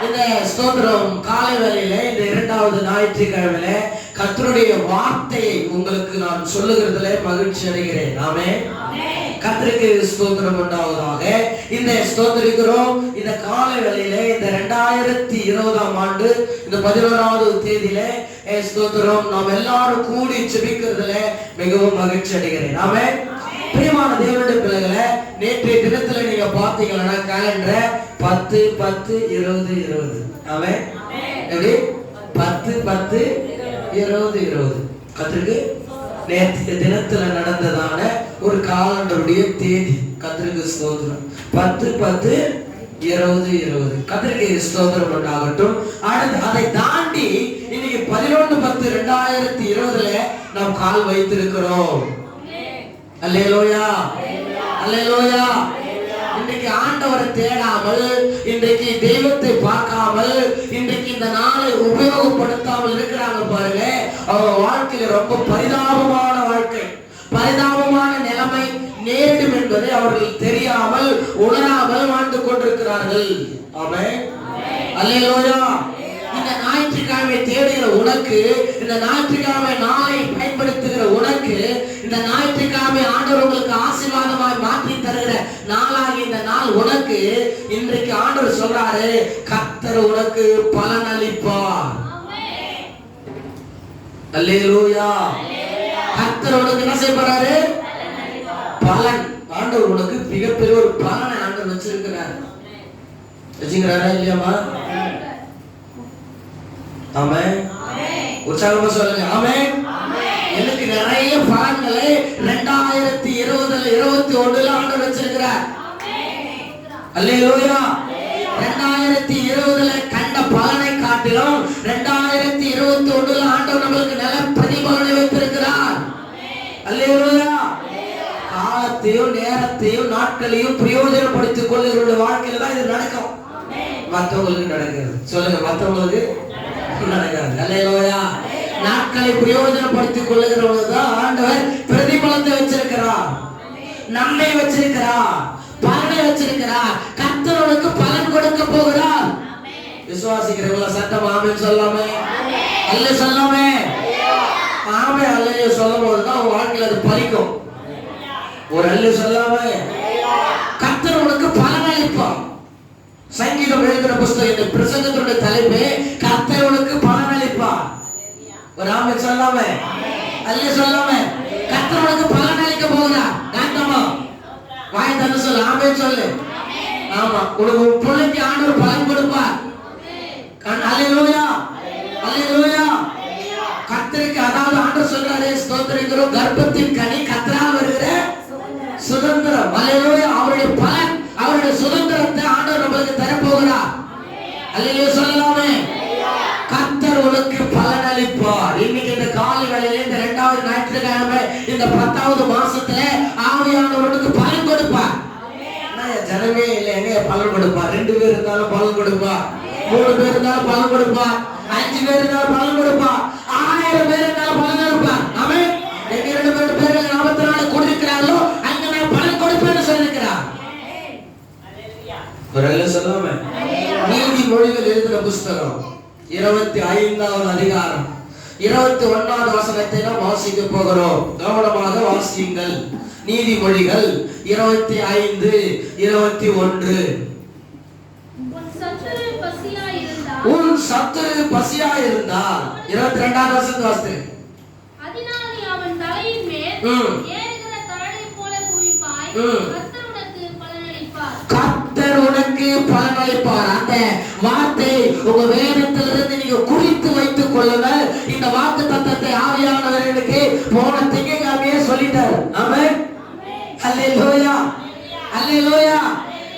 இந்த ஸ்தோத்திரம் காலை வேளையில இந்த இரண்டாவது ஞாயிற்றுக்கிழமையில கர்த்தருடைய வார்த்தையை உங்களுக்கு நான் சொல்லுகிறதுல மகிழ்ச்சி அடைகிறேன். ஆமென். கர்த்தருக்கு ஸ்தோத்திரம் உண்டாவதாக. இந்த ஸ்தோத்திரிக்கிறோம் இந்த காலை வேளையில இந்த 2020ஆம் ஆண்டு இந்த 11வது தேதியில ஸ்தோத்திரம் நாம் எல்லாரும் கூடி ஜெபிக்கிறதுல மிகவும் மகிழ்ச்சி அடைகிறேன். ஆமென். பிரியமான தேவனுடைய பிள்ளைகளை, நேற்றைய தினத்துல நீங்க பாத்தீங்கன்னா கேலண்டர் 10 10 20 20. ஆமென். எப்படி 10 10 20 20 கர்த்தருக்கு நேற்றைய தினத்துல நடந்ததான ஒரு காலண்டருடைய தேதி. கர்த்தருக்கு ஸ்தோத்திரம். 10 10 20 20 கர்த்தருக்கு ஸ்தோத்திரம் உண்டாகட்டும். அடுத்து அதை தாண்டி இன்னைக்கு 11 10 2020ல நாம் கால் வைத்திருக்கிறோம். அல்லேலூயா, அல்லேலூயா. இன்றைக்கு ஆண்டவரை தேடாமல், இன்றைக்கு தெய்வத்தை பார்க்காமல், இன்றைக்கு இந்த நாளை உபயோகப்படுத்தாமல் இருக்கிறாங்க பாருங்க. அவங்க வாழ்க்கையில ரொம்ப பரிதாபமான வாழ்க்கை, பரிதாபமான நிலைமை நேரிடும் என்பதை அவர்கள் தெரியாமல் உணராமல் வாழ்ந்து கொண்டிருக்கிறார்கள். ஆமென். அல்லேலூயா. இந்த ஞாயிற்றுக்கிழமை தேடுகிற உனக்கு, இந்த ஞாயிற்றுக்கிழமை நாளை பயன்படுத்துகிற உனக்கு, இந்த ஞாயிற்றுக்கிழமை ஆண்டவர் உங்களுக்கு ஆசீர்வாதமாய் மாற்றி தருகிற நாளாகி இந்த நாள் உனக்கு, இன்றைக்கு ஆண்டவர் சொல்றாரு, கர்த்தர் உனக்கு பலன் அளிப்பார். அல்லேலூயா. கர்த்தர் உனக்கு என்ன செய்ய போறாரு? பலன். ஆண்டவர் உனக்கு மிகப்பெரிய ஒரு பலனை ஆண்டவர் வச்சிருக்கிறார். வச்சுக்கிறாரா இல்லையாமா? ஆமென். உற்சாகமா சொல்லுங்க. ஆமென். எனக்கு நிறைய பலன்களை 2020ல 21ல ஆண்டவர் வச்சிருக்கிறார். அல்லேலூயா. 2020ல கண்ட பலனை காட்டிலும் 2021ல ஆண்டவர் நமக்கு நல்ல பிரதிபலனை வைத்திருக்கிறார். அல்லேலூயா. காலத்தையும் நேரத்தையும் நாட்களையும் பிரயோஜனப்படுத்திக் கொள்ளுகிற வாழ்க்கையில தான் இது நடக்கும். மற்றவங்களுக்கு நடக்கிறது. சொல்லுங்க, மற்றவங்களுக்கு நடக்கிறது. அல்லேலூயா. நாட்களை பிரயோஜனப்படுத்திக் கொள்ளுகிறவங்க தான் ஆண்டவர் பிரதிபலத்தை வச்சிருக்கிறார், நம்மை வச்சிருக்கிறார், பலனை வச்சிருக்கிறார். கர்த்தருக்கு பலன் கொடுக்க போகிறார். விசுவாசிக்கிறவங்கள சத்தம் ஆமென் சொல்லாமே, அல்ல சொல்லாமே. ஆமே அல்லையோ சொல்லும் போதுதான் உங்க வாழ்க்கையில அது பலிக்கும். ஒரு அல்ல சொல்லாமே. கர்த்தர் உனக்கு பலன் அளிப்பார். சங்கீதம் எழுதுற புஸ்தகம் இந்த பிரசங்கத்தோட தலைப்பு கர்த்தர் உனக்கு பலன் அளிப்பார். ஒரு ஆமென் சொல்லாமே, அல்ல சொல்லாமே. கர்த்தர் உனக்கு பலன் அளிக்க போகிறார். காந்தமா வாய் தந்து சொல்லு, ஆமென் சொல்லு. ஆமா, உனக்கு பிள்ளைக்கு ஆண்டவர் பலன் கொடுப்பார். அல்லேலூயா, அல்லேலூயா. கர்த்தருக்கு அதாவது ஆண்டவர் சொல்றாரு, ஸ்தோத்திரிக்கிறோம், கர்ப்பத்தின் கனி கர்த்தரால் வருகிற சுதந்திரம். அல்லேலூயா. அவருடைய பலன், அவருடைய சுதந்திரத்தை ஆண்டவர் நமக்கு தரப்போகிறார். அல்லேலூயா சொல்லலாமே. கர்த்தர் உனக்கு பலன் அளிப்பார். இன்னைக்கு இந்த காலை வேளையில இந்த 2வது ஞாயிற்றுக்கிழமை இந்த 10வது மாசத்துல ஆவியானவர் உனக்கு பலன் கொடுப்பார். ஜனமே இல்லை, எங்க பலன் கொடுப்பார்? 2 பேர் இருந்தாலும் பலன் கொடுப்பார், 3 பேர் இருந்தாலும் பலன் கொடுப்பார், 5 பேர் இருந்தாலும் பலன் கொடுப்பார், 1000 பேர் இருந்தாலும் பலன் கொடுப்பார். ஆமென். எங்க 2 பேர் நாமத்தை கொடுக்கிறார்களோ அங்க நான் பலன் கொடுப்பேன்னு சொல்லிருக்கிறார். சொல்லாம நீதிமொழிகள் எழுதின புஸ்தகம் 25வது அதிகாரம் 21வது வசனத்தை நாம் வாசிக்க போகிறோம். கவனமாக வாசியுங்கள். நீதிமொழிகள் 25 21. உன் சத்துரு பசியா இருந்தால் 22வது வசனத்தை வாசித்து. அதினாலே அவன் தலையின் மேல் ஏறுகிற தழலை போல குவிப்பாய். கர்த்தர் உனக்கு பலன் அளிப்பார். கர்த்தர் உனக்கு பலன் அளிப்பார். அந்த வார்த்தை உங்க வேதத்திலிருந்து நீங்க குறித்து வைத்துக் கொள்ளுங்கள். இந்த வாக்கு தத்தத்தை ஆவியானவர்களுக்கு போன திங்கட்கிழமையே சொல்லிட்டார். ஆமென். அல்லேலூயா, அல்லேலூயா.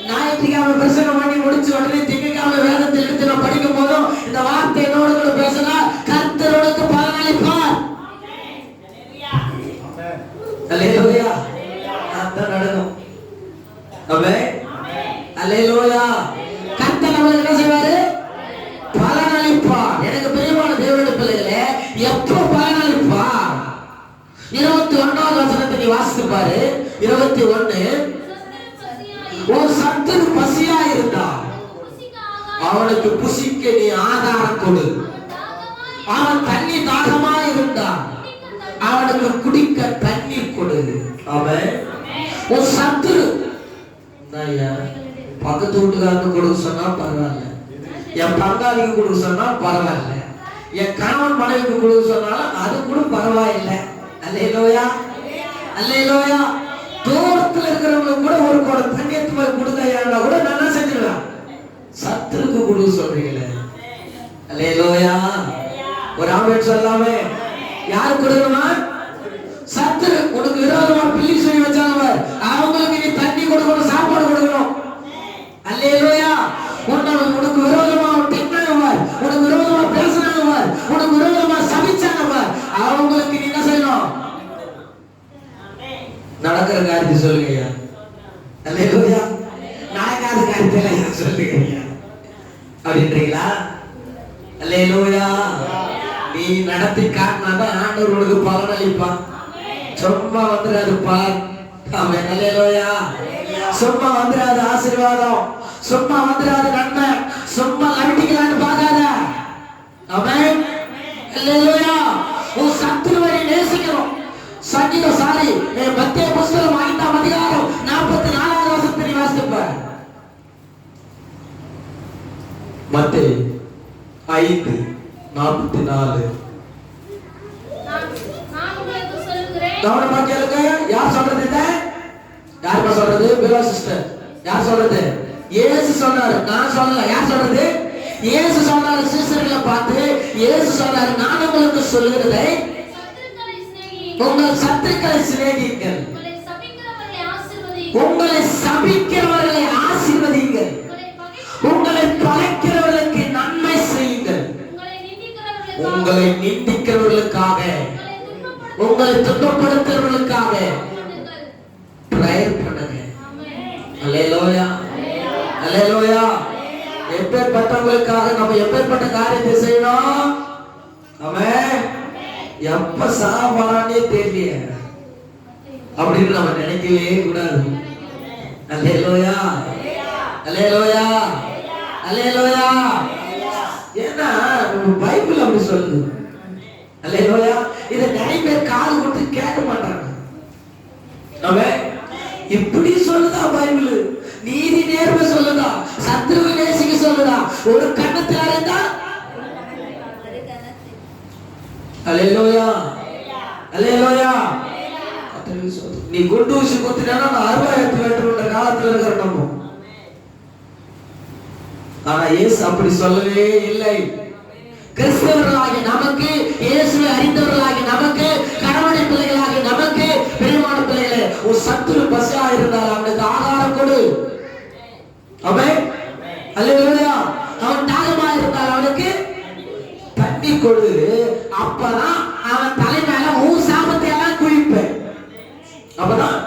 ஞாயிற்றுக்கிழமை பிரசங்கம் பண்ணி முடிச்சு உடனே திங்கட்கிழமை வேதத்தில் எடுத்து நான் படிக்கும் போதும் இந்த வார்த்தை என்னோட கூட பேசினா கர்த்தர் உனக்கு பலன் அளிப்பார். அல்லேலூயா. அதான் நடக்கும். ஆமென். அல்லேலூயா. கர்த்தர் நமக்கு என்ன செய்வாரு? பலன் அளிப்பார். எனக்கு பிரியமான தேவனுடைய பிள்ளைகளே, எப்போ பலன் அளிப்பார்? 21வது வசனத்தை நீ வாசித்து பாரு. 21. ஒரு சத்துரு பசியா இருந்தால் அவனுக்கு புசிக்க நீ ஆதாரம் கொடு. அவன் தண்ணி தாகமா இருந்தான், அவனுக்கு குடிக்க தண்ணீர் கொடு. அவன் ஒரு சத்துரு பக்கத்து வீட்டுக்காரனுக்கு கொடுக்க சொன்னா பரவாயில்ல, என் பங்காளிக்கு கொடுக்க சொன்னா பரவாயில்ல, என் கணவன் மனைவிக்கு கொடுக்க சொன்னாலும் அது கூட பரவாயில்லை. அல்லேலூயா, அல்லேலூயா. தூரத்துல இருக்கிறவங்களுக்கு கூட ஒரு குடம் தண்ணி எடுத்து போய் கொடுங்க கூட நல்லா செஞ்சிடலாம். சத்துருக்கு கொடுக்க சொல்றீங்களே, அல்லேலூயா. ஒரு ஆமென் சொல்லாமே. யாரு கொடுக்கணுமா? சத்துரு. உனக்கு விரோதமா பில்லி சொல்லி வச்சாங்க, அவங்களுக்கு நீ தண்ணி கொடுக்கணும், சாப்பாடு கொடுக்கணும். அல்லேலூயா. உனக்கு விரோதமா திட்டினவர், உனக்கு விரோதமா பேசினவர், உனக்கு விரோதமா சபிச்சானவர், அவங்களுக்கு நீ என்ன செய்யணும்? நடக்கிற காரியத்தை சொல்லுங்க. அல்லேலூயா. நடக்காத காரியத்தை சொல்லுங்க அப்படின்றீங்களா? அல்லேலூயா. நீ நடத்தி காட்டினாதான் ஆண்டவர் உனக்கு பலன் அளிப்பான். சும்மா வந்துடாது பலன். ஆமென். அல்லேலூயா. சும்மா வந்துடாது ஆசீர்வாதம், சும்மா வந்துடாது நன்மை, சும்மா லட்டிக்கலான்னு பார்க்காத. ஆமென். அல்லேலூயா. உன் சத்துருவை நேசிக்கணும். சங்கீதம் மத்திய புஸ்தகம் 5ஆம் அதிகாரம் 44வது வசனத்தை நீ வாசிப்பார். மத்தேயு 5:44. கவனமா கேளுங்க. யார் சொல்றது? இத யார் சொல்றது? பிலா சிஸ்டர். யார் சொல்றது? இயேசு சொன்னாரு, நான் சொல்லல. யார் சொல்றது? இயேசு சொன்னாரு. சீசர்களை பார்த்து இயேசு சொன்னாரு, நான் உங்களுக்கு சொல்லுகிறதை உங்கள் சத்துருக்களை சிநேகியுங்கள், உங்களை சபிக்கிறவர்களை ஆசீர்வதியுங்கள், உங்களை பகைக்கிறவர்களுக்கு நன்மை செய்யுங்கள், உங்களை நிந்திக்கிறவர்களுக்காக, உங்களை துன்பப்படுத்துறவர்களுக்காக பிரேயர் பண்ணுங்க. அல்லேலூயா, அல்லேலூயா. எப்பேற்பட்டவங்களுக்காக நம்ம எப்பேற்பட்ட காரியத்தை செய்யணும்? ஆமென். எப்ப சாவானே தெரியல அப்படின்னு நம்ம நினைக்கவே கூடாது. அல்லேலூயா, அல்லேலூயா, அல்லேலூயா. ஏன்னா பைபிள் அப்படி சொல்லுது. அல்லேலூயா. இத நிறைய பேர் காது கொடுத்து கேட்க மாட்டாங்க. ஆமென். இப்படி சொல்லுதா பைபிள்? நீதி நேர்மை சொல்லுதா? சத்துருவை நேசிக்க சொல்லுதா? ஒரு கண்ணத்தில் அறைந்தா அல்லேலூயா, அல்லேலூயா. நீ குண்டு ஊசி குத்தினா 6000 மீட்டர் காலத்துல இருக்கிற நம்ம. ஆனா இயேசு அப்படி சொல்லவே இல்லை. கிறிஸ்தவர்களாகிய நமக்கு, இயேசுவை அறிந்தவர்களாகிய நமக்கு, கணவனின் பிள்ளைகளாகிய நமக்கு, பிரியமான பிள்ளைகளே, ஒரு சத்துரு பசியா இருந்தால் அவனுக்கு ஆகாரம் கொடு. ஆமென். அல்லேலூயா. அவன் தாகமா இருந்தால் அவனுக்கு தண்ணி கொடு. அப்பதான் அவன் தலைமையில உன் சாபத்தை எல்லாம் குளிப்பேன். அப்பதான்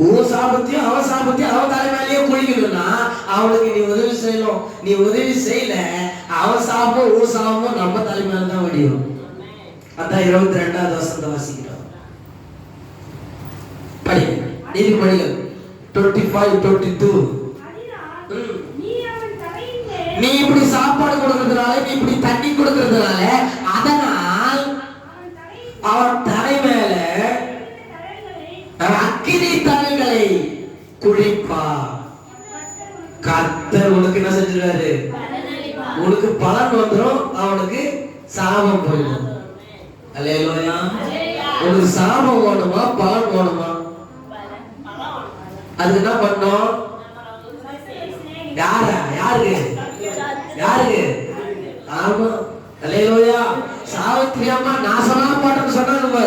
உன் சாபத்தையும் அவன் சாபத்தையும் அவன் தலைமையிலேயே குளிக்கணும்னா அவனுக்கு நீ உதவி செய்யணும். நீ உதவி செய்யல, அவன் சாபம் உன் சாபமும் நம்ம தலைமையில தான் வடியும். அதான் 22வது வசனத்தை வாசிக்கிறோம். படிங்க, நீதிமொழிகள் 25:22. நீ இப்படி சாப்பாடு கொடுக்கிறதுனால, நீ இப்படி தண்ணி கொடுக்கிறதுனால, அதனால் அவன் தலை மேல அக்கினி தழல்களை குளிப்பா. கர்த்தர் உனக்கு என்ன செஞ்சிருவாரு? உனக்கு பலன் வந்துடும், அவனுக்கு சாபம் போயிடும். அல்லேலூயா. உனக்கு சாபம் வேணுமா பலன் வேணுமா? அதுக்கு என்ன பண்ணோம்? யாருக்கு? ஆமா. அல்லேலூயா. சாவித்திரி அம்மா நாசமா போட்டேன்னு சொன்னாங்க,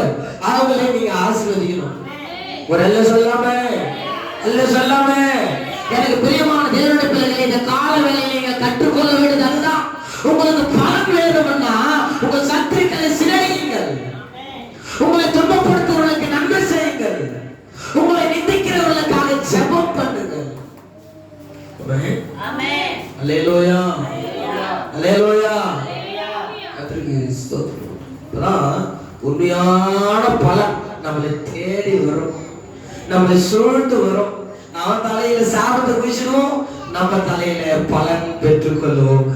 அவங்களே நீங்க ஆசீர்வதிக்கணும். ஒரு அல்ல சொல்லாமே, அல்ல சொல்லாமே. எனக்கு பிரியமான தேவனுடைய பிள்ளைகளை, இந்த கால வேளையில் நீங்க கற்றுக்கொள்ள வேண்டியது அதுதான். உங்களுக்கு பலன் வேண்டும்னா உங்கள் சத்துருக்களை சிநேகியுங்கள், உங்களை துன்பப்படுத்துவர்களுக்கு நன்மை செய்யுங்கள், உங்களை நிந்திக்கிறவர்களுக்காக ஜெபம் பண்ணுங்கள். ஆமென். அல்லேலூயா, அல்லேலூயா. கர்த்தருக்கு ஸ்தோத்திரம். உண்மையான பலன் நம்மளை தேடி வரும், நம்மளை சூழ்ந்து வரும். அவன் தலையில சாபத்தை குடிச்சிடும், நம்ம தலையில பலன் பெற்றுக்கொள்வோம்.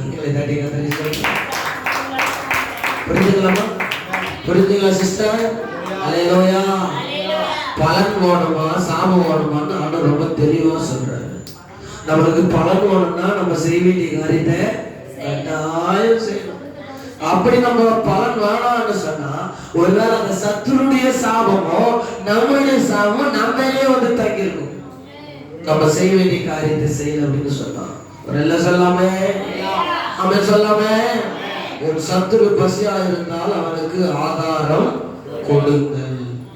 புரிஞ்சுக்கலாமா? புரிஞ்சுங்களா சிஸ்டர்? அல்லேலூயா. பலன் வேணுமா சாபம் வேணுமான்னு ஆண்டவர் ரொம்ப தெளிவா சொல்றாரு. நம்மளுக்கு பலன் வேணும்னா நம்ம செய்ய வேண்டிய காரியத்தை கட்டாயம் செய்யணும். அப்படி நம்ம பலன் வேணாம்னு சொன்னா ஒருவேளை அந்த சத்துருடைய சாபமோ நம்மளுடைய சாபம் நம்மளே வந்து தங்கிருக்கும். நம்ம செய்ய வேண்டிய காரியத்தை செய்யணும் அப்படின்னு சொன்னா ஒரு எல்லாம் சொல்லாமே, அவன் சொல்லாமே. ஒரு சத்துரு பசியா இருந்தால் அவனுக்கு ஆதாரம் கொடுங்கள்.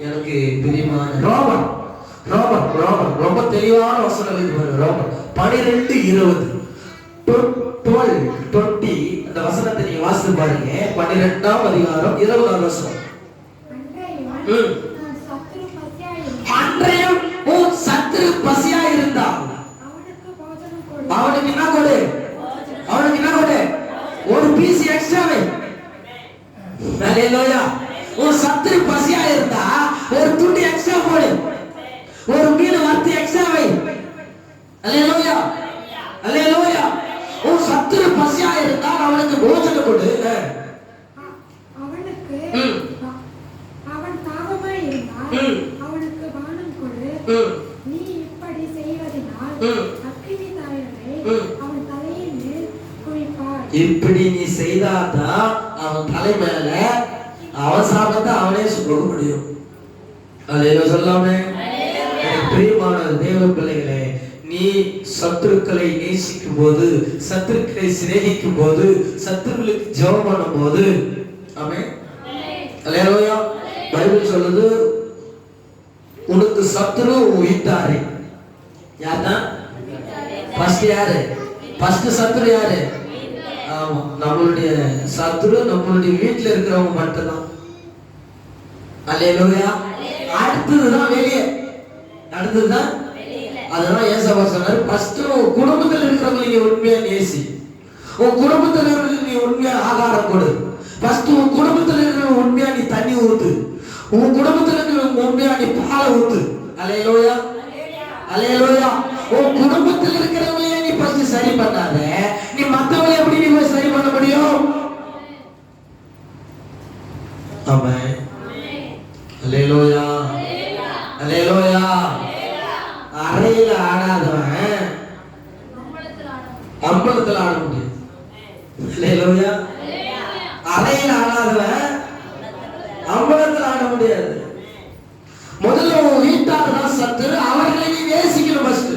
எனக்கு பிரியமான ரோமன் ரோமன் ரோமன் ரொம்ப தெளிவான வசனம் இது. ரோமன் 12:20 12:20 அந்த வசனத்தை நீங்க வாசித்து பாருங்க. 12ஆம் அதிகாரம் 20ஆம் வசனம். அன்றையும் உன் சத்துரு பசியா இருந்தால் அவனுக்கு என்ன கொடு? அவனுக்கு என்ன கொடு? ஒரு பீஸ் எக்ஸ்ட்ராவே. அல்லேலூயா. உன் சத்துரு பசியா இருந்தா ஒரு துண்டு எக்ஸ்ட்ரா போடு, ஒரு மீன் வறுத்து எக்ஸ்ட்ராவே. அல்லேலூயா. அல்லேலூயா. உன் சத்துரு பசியா இருந்தால் அவனுக்கு போஜனம் கொடு. அவனுக்கு அவன் தாகமாய் இருந்தால் அவனுக்கு பானம் கொடு. நீ இப்படி செய்வதனால் அக்கினி தாயரை அவன் தலையின் மேல் குவிப்பாய். இப்படி நீ செய்தாதான் அவன் தலை மேல அவன் சாபத்தை அவனே சுமக்க முடியும். அல்லேலூயா சொல்லாமே. பிரியமான தேவ பிள்ளைகளே, நீ சத்துருக்களை நேசிக்கும் போது, சத்துருக்களை சிநேகிக்கும் போது, சத்துருக்களுக்கு ஜெபம் பண்ணும் போது, ஆமென். அல்லேலூயா. பைபிள் சொல்லுது, உனக்கு சத்துரு உயிர்த்தாரே. யார்தான்? ஃபர்ஸ்ட் யாரு? ஃபர்ஸ்ட் சத்துரு யாரு? ஆமா, நம்மளுடைய சத்துரு நம்மளுடைய வீட்டுல இருக்கிறவங்க மட்டும்தான். அல்லேலூயா. அடுத்ததுதான் வெளியே, அடுத்ததுதான். அதனால ஏசாயா சொன்னாரு, ஃபர்ஸ்ட் உன் குடும்பத்தில் இருக்கிறவங்க நீ உண்மையா நேசி, உன் குடும்பத்தில் இருக்கிறவங்க நீ உண்மையா ஆகாரம் கொடு. ஃபர்ஸ்ட் உன் குடும்பத்தில் இருக்கிறவங்க உண்மையா நீ தண்ணி ஊத்து, உன் குடும்பத்தில் இருக்கிறவங்க உண்மையா நீ பாலை ஊத்து. அல்லேலூயா. அல்லேலூயா. உன் குடும்பத்தில் இருக்கிறவங்களே நீ ஃபர்ஸ்ட் சரி பண்ணாத, நீ மத்தவங்களை எப்படி நீ போய் சரி பண்ண முடியும்? ஆமென். அல்லேலூயா. அல்லேலூயா. அறையில ஆடாதவன் அம்பலத்துல ஆட முடியும். அல்லேலூயா. அறையில ஆடாதவன் அம்பலத்துல ஆட முடியாது. முதல்ல உன் வீட்டார் தான் சத்துரு, அவர்களை நீ நேசிக்கணும். ஃபர்ஸ்ட்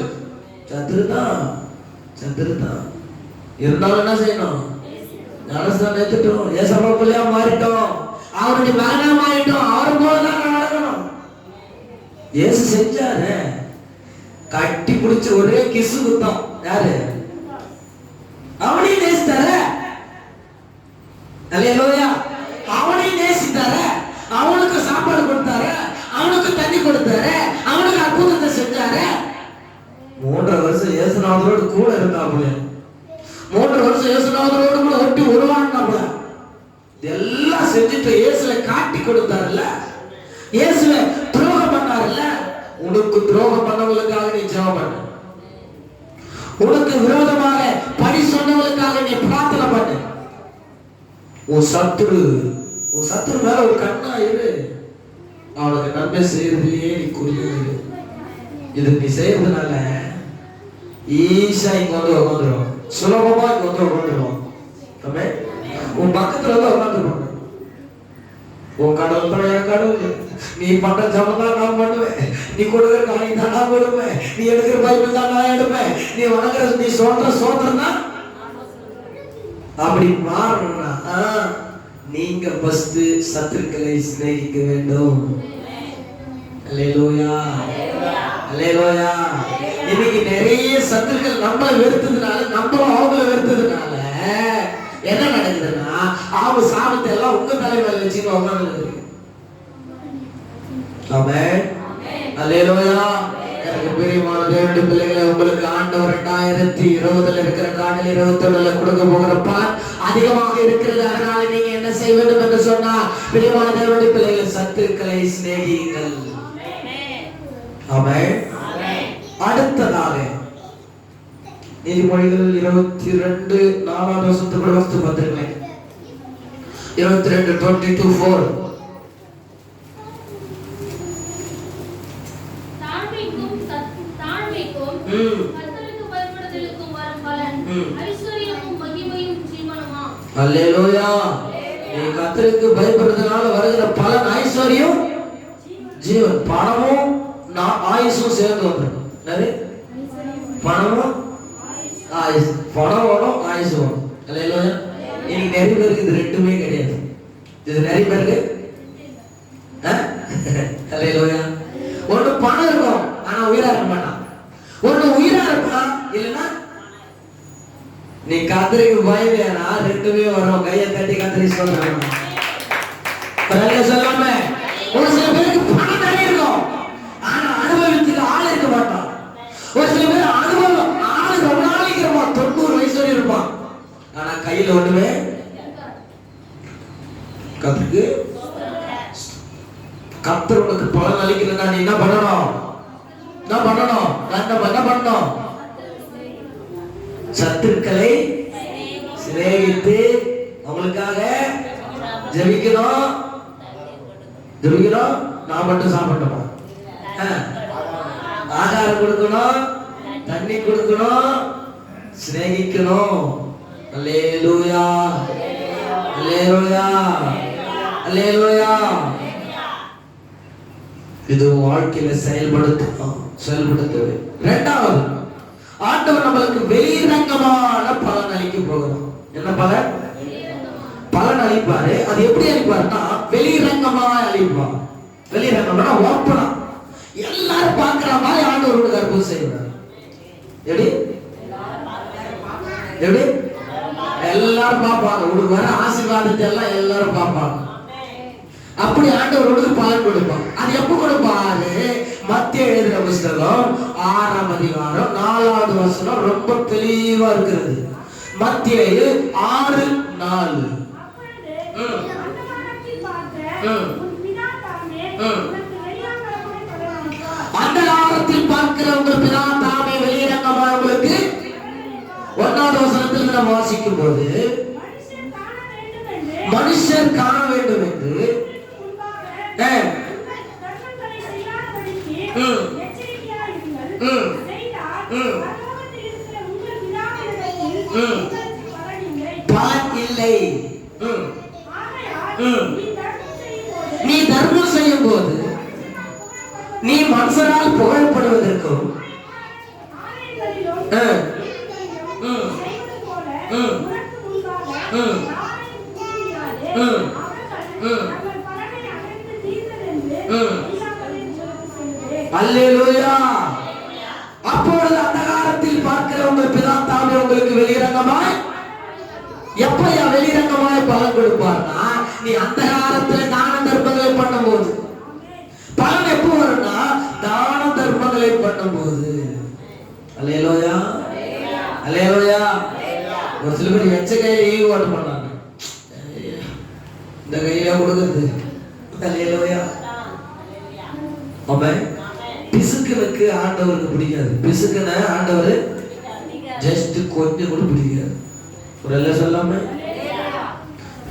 சத்துரு தான், சத்துரு தான் இருந்தாலும் என்ன செய்யணும்? ஞானஸ்தானம் எடுத்துட்டோம், ஏசப்பா பிள்ளையா மாறிட்டோம், அவருடைய மகனா மாறிட்டோம், அவர் போலதான் நடக்கணும். இயேசு செஞ்சாரு, கட்டி பிடிச்ச ஒரே கிசு குத்தம். யாரு? அவனையும் நேசித்தார. அல்லேலூயா. அவனையும் நேசித்தார, அவனுக்கு சாப்பாடு கொடுத்தாரு, அவனுக்கு தண்ணி கொடுத்தாரு, அவனுக்கு அற்புதத்தை செஞ்சாரு. 3 வருஷம் இயேசுநாதரோடு கூட இருந்தாப்புல, 3 வருஷம் இயேசுநாதரோடு கூட ஒட்டி உருவானாப்புல. எல்லாம் செஞ்சுட்டு இயேசுவை காட்டி கொடுத்தாருல்ல, இயேசுவை துரோகம் பண்ணாருல்ல. உனக்கு துரோகம் பண்ணவங்களுக்காக நீ ஜெபம் பண்ணு, உனக்கு விரோதமாக பழி சொன்னவங்களுக்காக நீ பிரார்த்தனை பண்ணு. உன் சத்துரு மேல ஒரு கண்ணா இரு, அவனுக்கு நன்மை செய்யறதுலயே நீ குறியிரு. இது நீ செய்யறதுனால ஈஸா இங்க வந்து உட்காந்துரும், சுலபமா இங்க வந்து உட்காந்துரும். உன் பக்கத்துல வந்து உட்காந்துருவாங்க. உன் கடவுள் தான் என் கடவுள், நீ பண்ற ஜபம் தான் நான் பண்ணுவேன், நீ கொடுக்குற காணிக்கை தான் நான் கொடுப்பேன், நீ எடுக்கிற பைபிள் தான் நான் எடுப்பேன், நீ வணங்குற நீ சோத்திரம் தான். அப்படி மாறணும்னா நீங்க ஃபர்ஸ்ட் சத்துருக்களை சிநேகிக்க வேண்டும். அல்லேலூயா. அல்லேலூயா. இன்னைக்கு நிறைய சத்துருக்கள் நம்மளை வெறுத்ததுனால, நம்மளும் அவங்களை வெறுத்ததுனால என்ன நடக்குதுன்னா, அவங்க சாபத்தை எல்லாம் உங்க தலைமையில வச்சுட்டு உட்கார்ந்து. ஆமென். அல்லேலூயா. எனக்கு பிரியமான தேவனுடைய பிள்ளைகளே, உங்களுக்கு ஆண்டவர் 2020 இருக்கிற காலையில் 21 கொடுக்க போகிற பலன் அதிகமாக இருக்கிறது. அதனால நீங்க என்ன செய்ய வேண்டும் என்று சொன்னால், பிரியமான தேவனுடைய பிள்ளைகளை சத்துருக்களை சிநேகியுங்கள். ஆமென். அடுத்ததாக நீதிமொழிகள் 22:4 வசனத்துக்குள்ள வஸ்து பார்த்துருக்கேன். 22:22-4. கர்த்தருக்கு பயப்படுதலுக்கும் வரும் பலன் ஐஸ்வரியமும் மகிமையும் ஜீவனமா. அல்லேலூயா. நீ கர்த்தருக்கு பயப்படுறதுனால வருகிற பலன் ஐஸ்வரியம் ஜீவன். பணமும் ஆயுசும் சேர்ந்து வந்துடும். பணமும் ஆயுசு. பணம் வரும், ஆயுசு வரும். அல்லேலூயா. இன்னைக்கு நிறைய பேருக்கு இது ரெண்டுமே கிடையாது. இது நிறைய பேருக்கு அல்லேலூயா. ஒண்ணு பணம் இருக்கும் ஆனா உயிரா இருக்க மாட்டான். ஒண்ணு உயிரா இருப்பான் இல்லைன்னா நீ கத்திரிக்கு பயவேனா ரெண்டுமே வரும். கையை தட்டி கத்திரி சொல்றாங்க சொல்லாம. ஒரு சில பேருக்கு பணம் நிறைய இருக்கும் ஆனா அனுபவிச்சுக்கு ஆள் இருக்க மாட்டான். ஒரு சில பேர் அனுபவம் ஆளு ரொம்ப நாளைக்கு இருப்பான், 90 வயசு வரையும் இருப்பான் ஆனா கையில ஒண்ணுமே. கத்திரிக்கு கத்தர் உனக்கு பலன் அளிக்கணும்னா நீ என்ன பண்ணணும்? என்ன பண்ணணும்? சத்துருக்களை சிநேகித்து அவங்களுக்காக ஜெபிக்கணும். நான் மட்டும் சாப்பிட்டோமா? ஆகாரம் கொடுக்கணும், தண்ணி கொடுக்கணும், சிநேகிக்கணும். அல்லேலூயா, அல்லேலூயா, அல்லேலூயா. இது வாழ்க்கையில செயல்படுத்துவது. இரண்டாவது, ஆண்டவர் நம்மளுக்கு வெளிரங்கமான பலன் அளிக்க போகிறோம். என்ன பலன்? பலன் அளிப்பாரு. அது எப்படி அளிப்பாருன்னா வெளிரங்கமா அளிப்பார். வெளிரங்கம்னா ஓப்பனா எல்லாரும் பார்க்கிற மாதிரி ஆண்டவரோட அற்புதம் செய்வார். எப்படி எப்படி எல்லாரும் பார்ப்பாங்க. உனக்கு வர ஆசீர்வாதத்தை எல்லாம் எல்லாரும் பார்ப்பாங்க. அப்படி ஆண்டவரோடு பலன் கொடுப்பான். அது எப்ப கொடுப்பாரு? மத்திய எழுதின புஸ்தகம் 6ஆம் அதிகாரம் 4வது வசனம் ரொம்ப தெளிவா இருக்கிறது. மத்திய 6:4. அந்தகாரத்தில் பார்க்கிற உங்கள் பிதா தாமே வெளியிறங்கமா உங்களுக்கு 1வது வசனத்தில் நாம் வாசிக்கும் போது மனுஷர் காண வேண்டும் என்று பலன் இல்லை. நீ தர்மம் செய்யும் போது நீ மனுஷரால் புகழப்படுவதற்கும் அல்லேலூயா. அப்பொழுது அந்தகாரத்தில் பார்க்கிற உங்கள் பிதா தாமே உங்களுக்கு வெளிரங்கமாய் எப்பயா வெளிரங்கமாய் பலன் கொடுப்பார்னா நீ அந்தகாரத்துல தான தர்மங்களை பண்ணும்போது. பலன் எப்போ வரும்னா தான தர்மங்களை பண்ணும்போது. அல்லேலூயா, அல்லேலூயா. ஒரு சில பேர் எச்ச கையில ஈடுபாடு பண்ணாங்க. இந்த கையில கொடுக்குறது. அல்லேலூயா. ஆமென். பிசுக்குனுக்கு ஆண்டவருக்கு பிடிக்காது. பிசுக்குன ஆண்டவர் ஜஸ்ட் கொஞ்சம் கூட பிடிக்காது. ஒரு எல்லாம் சொல்லாம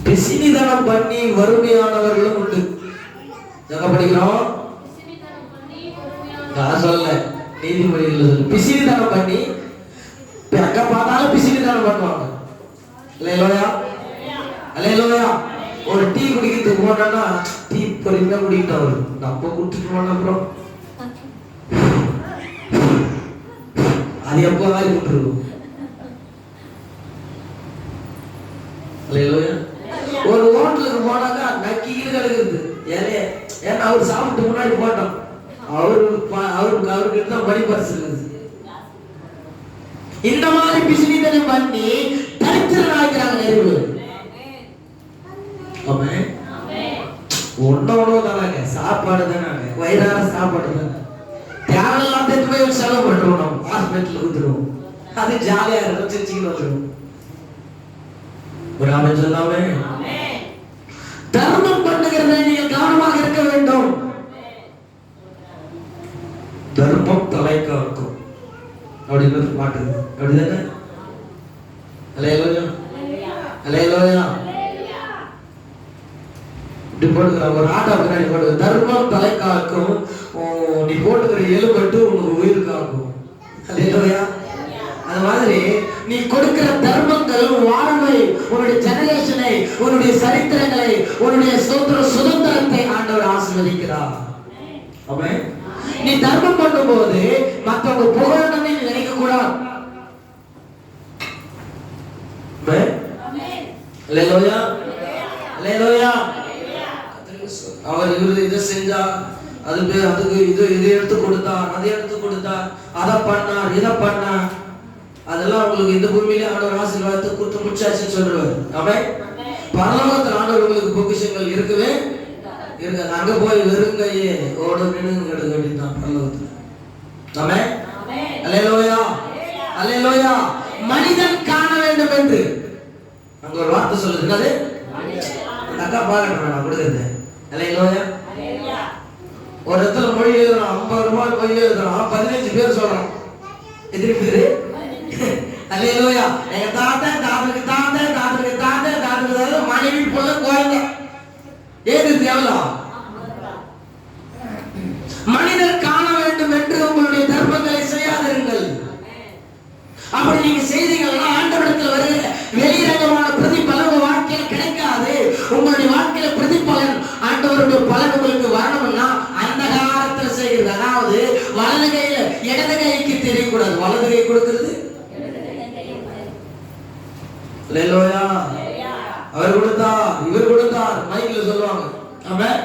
பிசினிதனம் பண்ணி வறுமையானவர்களும் உண்டு. எங்க படிக்கிறோம்? நான் சொல்ல நீதிமொழிகள் சொல்லு. பிசினிதனம் பண்ணி எங்க பார்த்தாலும் பிசினிதனம் பண்ணுவாங்க. அல்லேலூயா, அல்லேலூயா. ஒரு டீ குடிக்கிறதுக்கு போனா டீ பொறுமையா குடிக்கிட்டு அவரு நம்ம குடிச்சிட்டு போன அப்புறம் அது எப்போ மாதிரி விட்டுருவோம். ஒரு ஹோட்டலுக்கு போனாக்கா நக்கிக்கிட்டு கிடக்குது. ஏன்னா அவர் சாப்பிட்டு முன்னாடி போட்டோம். அவருக்கு தான் படி பரிசு இருக்குது. இந்த மாதிரி பிசினிதனம் பண்ணி தரித்திரனாக்கிறாங்க நிறைய பேர். ஒன்னோட தானாங்க சாப்பாடு தானாங்க, வயிறார சாப்பாடு தானே. தேவையெல்லாம் போய் செலவு பண்றோம். நம்ம ஹாஸ்பிட்டல் வந்துடுவோம். அது ஜாலியா இருக்கும், சிரிச்சுக்கிட்டு வந்துடுவோம். ஒரு ஆமென் சொல்லாமே. தர்மம் பண்ணுகிறதை நீங்கள் கவனமாக இருக்க வேண்டும். தர்மம் தலை காக்கும். அப்படின்னு பாட்டு அப்படிதானே? அல்லேலூயா அல்லேலூயா. இப்படி போட்டுக்கிற ஒரு ஆட்டோ பின்னாடி போட்டு தர்மம் தலை காக்கும், நீ போட்டுக்கிற எலும்பட்டு உனக்கு உயிர் காக்கும். அல்லேலூயா. அது மாதிரி நீ கொடுக்கிற தர்மங்கள் வாழ்வை, உன்னுடைய ஜெனரேஷனை, உன்னுடைய சரித்திரங்களை, உன்னுடைய சுதந்திரத்தை ஆண்டவர் ஆசீர்வதிக்கிறார். ஆமென். நீ தர்மம் பண்ணும்போது மற்றவங்க புகழணும்னு நினைக்க கூடாது. அல்லேலூயா அல்லேலூயா. அவர் இதை செஞ்சார், அதுக்கு இது எடுத்து கொடுத்தார், அதை எடுத்து கொடுத்தார், அதை பண்ணார், இதை பண்ணார், அதெல்லாம் உங்களுக்கு இந்த பூமியிலே ஆண்டவர் ஆசீர்வாதத்தை கொடுத்து முடிச்சாச்சுன்னு சொல்றாரு. ஆமென். பரலோகத்தில் ஆண்டவர் உங்களுக்கு பொக்கிஷங்கள் இருக்கவே இருக்காது. அங்க போய் வெறுங்கையே ஓடுன்னு கேட்க வேண்டியதுதான் பரலோகத்தில். ஆமென். அல்லேலூயா அல்லேலூயா. மனிதன் காண வேண்டும் என்று அங்க ஒரு வார்த்தை சொல்லுது. என்னது? அக்கா பாக்கணும் நான் கொடுக்குறது. அல்லேலூயா. ஒரு இடத்துல மொழி எழுதுறான், 50 ரூபாய் மொழி எழுதுறான், 15 பேர் சொல்றான். எத்தனை பேரு? அல்லேலூயா. எங்க தாத்தனுக்கு மனைவி போல குழந்தை. ஏது தேவலா? மனிதர் காண வேண்டும் என்று உங்களுடைய தர்மங்களை செய்யாதிருங்கள். அப்படி நீங்க செய்தீங்கன்னா ஆண்டவரிடத்தில் வருகிற வெளிரங்கமான பிரதிபலன் உங்க வாழ்க்கையில் கிடைக்காது. உங்களுடைய வாழ்க்கையில பிரதிபலன், ஆண்டவருடைய பலன் உங்களுக்கு வரணும்னா அந்த காலத்தில் செய்கிறது. அதாவது வலது கையில இடது கைக்கு தெரியக்கூடாது. வலது கை கொடுக்கிறது அல்லேலூயா. அவர் கொடுத்தார், இவர் கொடுத்தார், மைக்ல சொல்லுவாங்க. ஆமென்.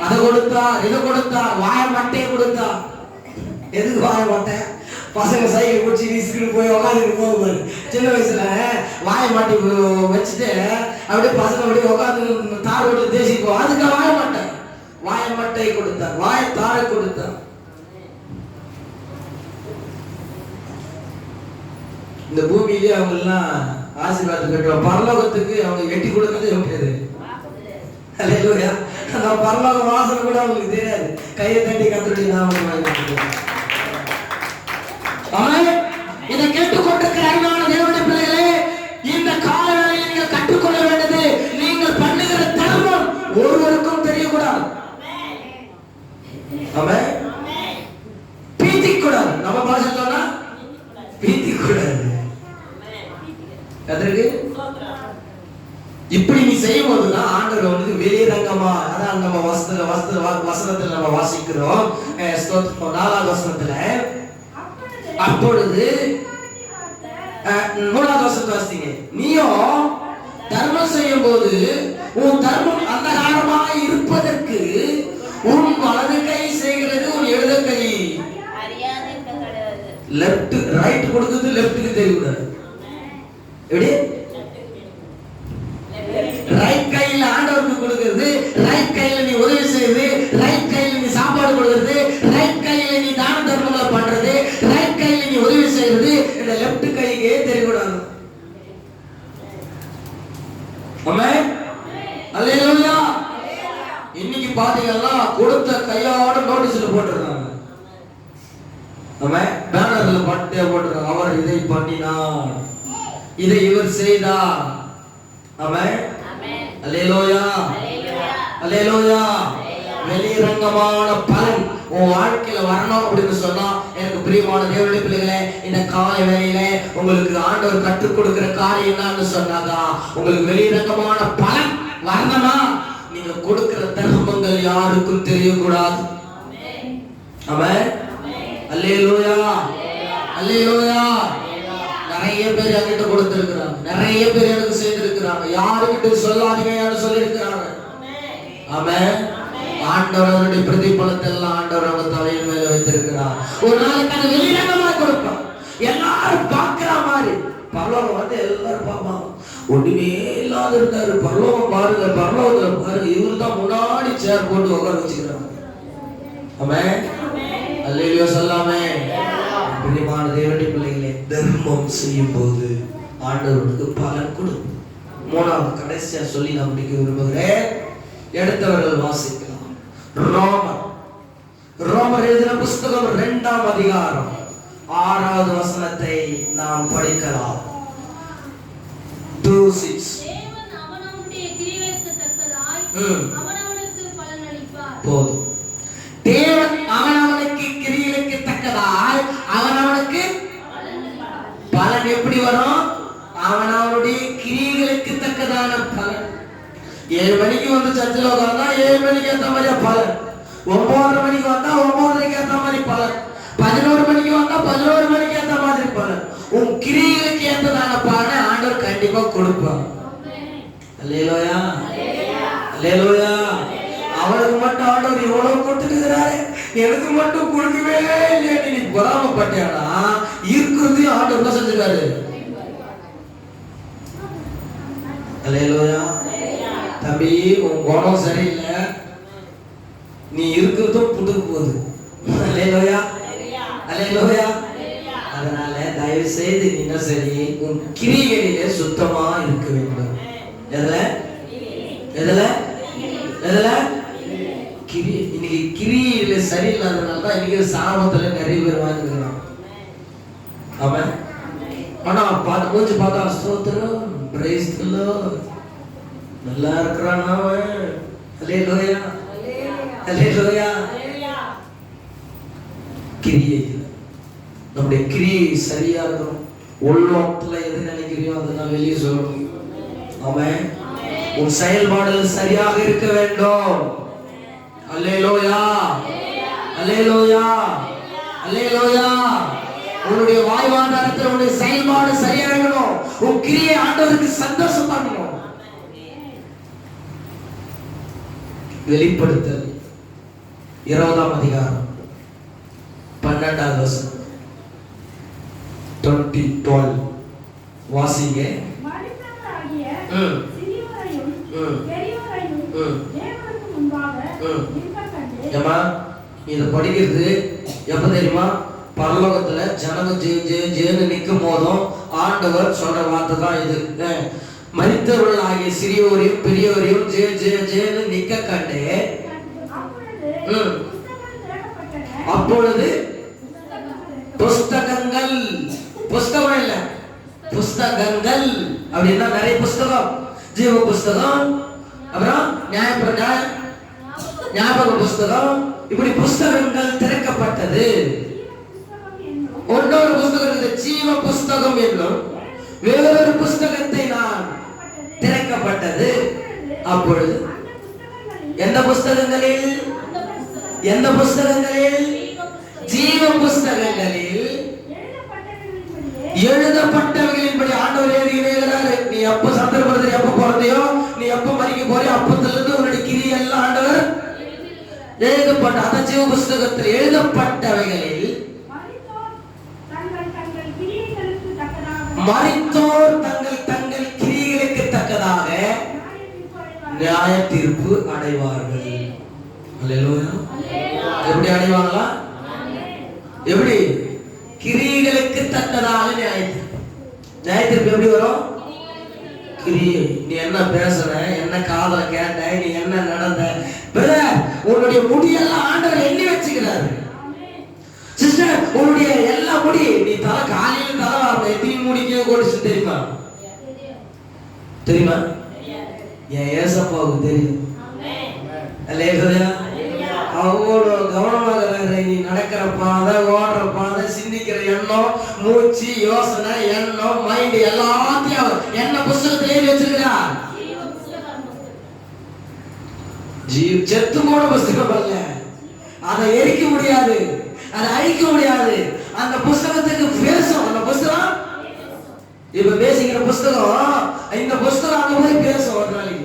அதை கொடுத்தார், இதை கொடுத்தார், வாய மட்டையை கொடுத்தார். எதுக்கு வாய மட்டை? பசங்க சைக்கிள் பிடிச்சி வீசுக்கு போய் உட்காந்துட்டு போகும்போது சின்ன வயசுல வாய மாட்டி வச்சுட்டு அப்படியே பசங்க அப்படியே உட்காந்து தார் ஓட்டு தேசி போ, அதுக்கு வாய மட்டை. வாய மட்டை கொடுத்தார், வாய தாரை கொடுத்தார். இந்த பூமியிலேயே அவங்க எல்லாம் ஆசீர்வாதம் கட்டுவாங்க. பரலோகத்துக்கு அவங்க எட்டி கொடுக்கறது எப்படியாது? அல்லேலூயா. அந்த பரலோக வாசனை கூட அவங்களுக்கு தெரியாது. கையை தட்டி கத்துடைய நாமம். இதை கேட்டுக்கொண்டிருக்கிற அருமையான தேவனுடைய பிள்ளைகளே, இந்த கால வேளையில் நீங்கள் கற்றுக்கொள்ள வேண்டியது, நீங்கள் பண்ணுகிற தர்மம் ஒருவருக்கும் தெரியக்கூடாது. ஆமென். பீத்திக் கூடாது. நம்ம பாஷை சொன்னா பீத்திக் கூடாது. அதற்கு இப்படி நீ செய்யும் போதுதான் ஆண்டவர் வந்து வெளிரங்கமா, அதான் நம்ம வசனத்துல நம்ம வாசிக்கிறோம். 4வது வசனத்துல அப்பொழுது 3வது வசனத்தை வாசிங்க. நீயும் தர்மம் செய்யும் போது உன் தர்மம் அந்தகாரமாக இருப்பதற்கு உன் வலது கை செய்கிறது உன் இடது கை லெஃப்ட் ரைட் கொடுக்குது, லெஃப்ட்டுக்கு தெரியக்கூடாது. எப்படி? ரைட் கையில ஆண்டவருக்கு கொடுக்கிறது, ரைட் கையில நீ உதவி செய்வது, ரைட் கையில நீ சாப்பாடு கொடுக்கிறது, ரைட் கையில நீ தான தர்மங்களை பண்றது, ரைட் கையில நீ உதவி செய்வது, இந்த லெஃப்ட் கைக்கே தெரியக்கூடாது. ஆமென். அல்லேலூயா. இன்னைக்கு பாத்தீங்கன்னா கொடுத்த கையோட நோட்டீஸ்ல போட்டுருக்காங்க. ஆமென். பேனர்ல பட்டே போட்டுருக்காங்க. அவர் இதை பண்ணினார், இதை இவர் செய்தார். ஆமென். அல்லேலூயா அல்லேலூயா. வெளிரங்கமான பலன் உன் வாழ்க்கையில வரணும் அப்படின்னு சொன்னா, எனக்கு பிரியமான தேவனுடைய பிள்ளைகளே, இந்த காலை வேளையில உங்களுக்கு ஆண்டவர் கற்றுக் கொடுக்கிற காரியம் என்னன்னு சொன்னாங்க, உங்களுக்கு வெளிரங்கமான பலன் வரணுமா, நீங்க கொடுக்கிற தர்மங்கள் யாருக்கும் தெரியக்கூடாது. ஆமென். அல்லேலூயா அல்லேலூயா. நிறைய பேர் என்கிட்ட கொடுத்திருக்கிறாங்க, நிறைய பேர் எனக்கு செய்திருக்கிறாங்க. யாருக்கிட்ட சொல்லாதீங்கன்னு சொல்லியிருக்கிறாங்க. ஆமென். ஆண்டவருடைய பிரதிபலத்தை எல்லாம் ஆண்டவர் அவங்க தலையின் மேல வைத்திருக்கிறார். ஒரு நாளைக்கு அது வெளிரங்கமா கொடுப்பார், எல்லாரும் பார்க்கிற மாதிரி. பரலோகம் வந்து எல்லாரும் பார்ப்பாங்க. ஒண்ணுமே இல்லாத இருந்தாரு, பரலோகம் பாருங்க, பரலோகத்துல பாருங்க, இவரு தான் முன்னாடி சேர் போட்டு உட்கார வச்சுக்கிறாங்க. ஆமென். அல்லேலூயா சொல்லாமே. பிரியமான தேவனுடைய பிள்ளைகளே, தர்மம் செய்யும் போது ஆண்டவருக்கு பலன் கொடுக்கும். 3வது கடைசியா சொல்லி நான் முடிக்க விரும்புகிறேன். எடுத்தவர்கள் வாசிக்கலாம். ரோமர் எழுதின புஸ்தகம் 2ஆம் அதிகாரம் 6வது வசனத்தை நாம் படிக்கலாம். 2:6. தேவன் அவனவனுடைய கிரியைகளுக்கு தக்கதாய் அவனவனுக்கு பலனளிப்பார். போதும். தேவன் அவனவனுக்கு கிரியைகளுக்கு தக்கதாய் அவனவனுக்கு பலன் எப்படி வரும்? அவனவனுடைய கிரியைகளுக்கு தக்கதான பலன். 7 மணிக்கு வந்து சர்ச்சில் உட்கார்ந்தா 7 மணிக்கு ஏற்ற மாதிரி பலன், 9:30 மணிக்கு வந்தா 9:30க்கு ஏற்ற மாதிரி பலன், 11 மணிக்கு வந்தா 11 மணிக்கு ஏற்ற மாதிரி பலன். உன் கிரியைகளுக்கு ஏற்றதான பலனை ஆண்டவர் கண்டிப்பா கொடுப்பார். அல்லேலூயா, அல்லேலூயா. அவனுக்கு மட்டும் ஆண்டவர் இவ்வளவு கொடுத்துக்கிறாரு, எனக்கு மட்டும் கொடுக்கவே இல்லையா நீ பொறாமப்பட்டியானா? இருக்கிறதையும் ஆண்டவர் தான் செஞ்சுக்காரு. அல்லேலூயா. தம்பி, உன் குணம் சரியில்லை, நீ இருக்கிறதும் புட்டுக்கு போகுது. அல்லேலூயா, அல்லேலூயா. அதனால தயவு செய்து நீ என்ன சரி, உன் கிரியைகளிலே சுத்தமா இருக்க வேண்டும். எதுல எதுல எதுல கிரி. இன்னைக்கு கிரியில சரியில்லாதனால தான் இன்னைக்கு சாபத்துல நிறைய பேர் வாழ்ந்துக்கிறான். அவன் ஆனா பார்த்து மூச்சு பார்த்தா ஸ்தோத்திரம், பிரைஸ் தி லார்ட், நல்லா இருக்கிறான் அவன். அல்லேலூயா, அல்லேலூயா. கிரியை, நம்முடைய கிரியை சரியா இருக்கணும். உள்ளத்துல எது நினைக்கிறியோ அதை நான் வெளியே சொல்லணும். அவன் உன் செயல்பாடுகள் சரியாக இருக்க வேண்டும். அல்லேலூயா, அல்லேலூயா, அல்லேலூயா. உன்னுடைய வாய்வாதாரத்தில் உன்னுடைய செயல்பாடு சரியா இருக்கணும். உன் கிரியை ஆண்டவருக்கு சந்தோஷம் பண்ணணும். வெளிப்படுத்தல் 20ஆம் அதிகாரம் 12வது வசனம் 20:12 வாசிங்க. மனிதராகிய சிறியோரையும் பெரியோரையும் தேவனுக்கு முன்பாக நிற்கக்கண்டு. ஏமா இதை படிக்கிறது எப்ப தெரியுமா? பரலோகத்துல ஜனங்க ஜேன்னு நிற்கும் போதும் ஆண்டவர் சொல்ற வார்த்தை தான் இது. மரித்தவர்கள் ஆகிய சிறியோரையும் பெரியோரையும் ஜேன்னு நிக்க கண்டு அப்பொழுது புஸ்தகங்கள், புஸ்தகம் இல்ல புஸ்தகங்கள் அப்படின்னா நிறைய புஸ்தகம், ஜீவ புஸ்தகம், அப்புறம் ஞாபக புஸ்தகம், இப்படி புஸ்தகங்கள் திறக்கப்பட்டது. ஒன்னொரு புஸ்தகம் ஜீவ புஸ்தகம் என்னும் வேறொரு புஸ்தகத்தை நான் திறக்கப்பட்டது. அப்பொழுது எந்த புஸ்தகங்களில்? எந்த புஸ்தகங்களில்? ஜீவ புஸ்தகங்களில் எழுதப்பட்டவர்களின்படி ஆண்டவர் எழுதுகிறாரு. நீ எப்ப சந்தர்ப்பத்தில் எப்ப பிறந்தையோ, நீ எப்ப மறிக்க போறியோ அப்பத்துல இருந்து உன்னுடைய கிரி எல்லாம் ஆண்டவர் எழுதப்பட்ட அந்த ஜீவ புஸ்தகத்தில் எழுதப்பட்டவைகளில் மரித்தோர் தங்கள் தங்கள் கிரியைகளுக்கு தக்கதாக நியாய தீர்ப்பு அடைவார்கள். அல்லேலூயா. எப்படி அடைவாங்களா? எப்படி? கிரியைகளுக்கு தக்கதாக நியாய தீர்ப்பு. நியாய தீர்ப்பு எப்படி வரும்? கிரியை. நீ என்ன பேசுற, என்ன காதல கேட்ட, நீ என்ன நடந்த, உன்னுடைய முடியெல்லாம் ஆண்டவர் எண்ணி வச்சுக்கிறாரு. சிஸ்டர், உன்னுடைய எல்லா முடி, நீ தலை காலையில் தலை வரணும், எத்தனை முடிக்க கொடுச்சு தெரியுமா? தெரியுமா? என் ஏசப்பாவுக்கு தெரியும். அல்லேலூயா. அவ்வளோ கவனமாக நீ நடக்கிற பாதை, ஓடுற பாதை, சிந்திக்கிற எண்ணம், மூச்சு, யோசனை, எண்ணம், மைண்ட் எல்லாத்தையும் என்ன புஸ்தகத்திலே வச்சிருக்கிறார். செத்து போன புஸ்தகம் அல்ல, அதை எரிக்க முடியாது, அதை அழிக்க முடியாது. அந்த புஸ்தகத்துக்கு பேசும். அந்த புஸ்தகம் இப்ப பேசிக்கிற புஸ்தகம், இந்த புஸ்தகம் அங்க போய் பேசும் ஒரு நாளைக்கு.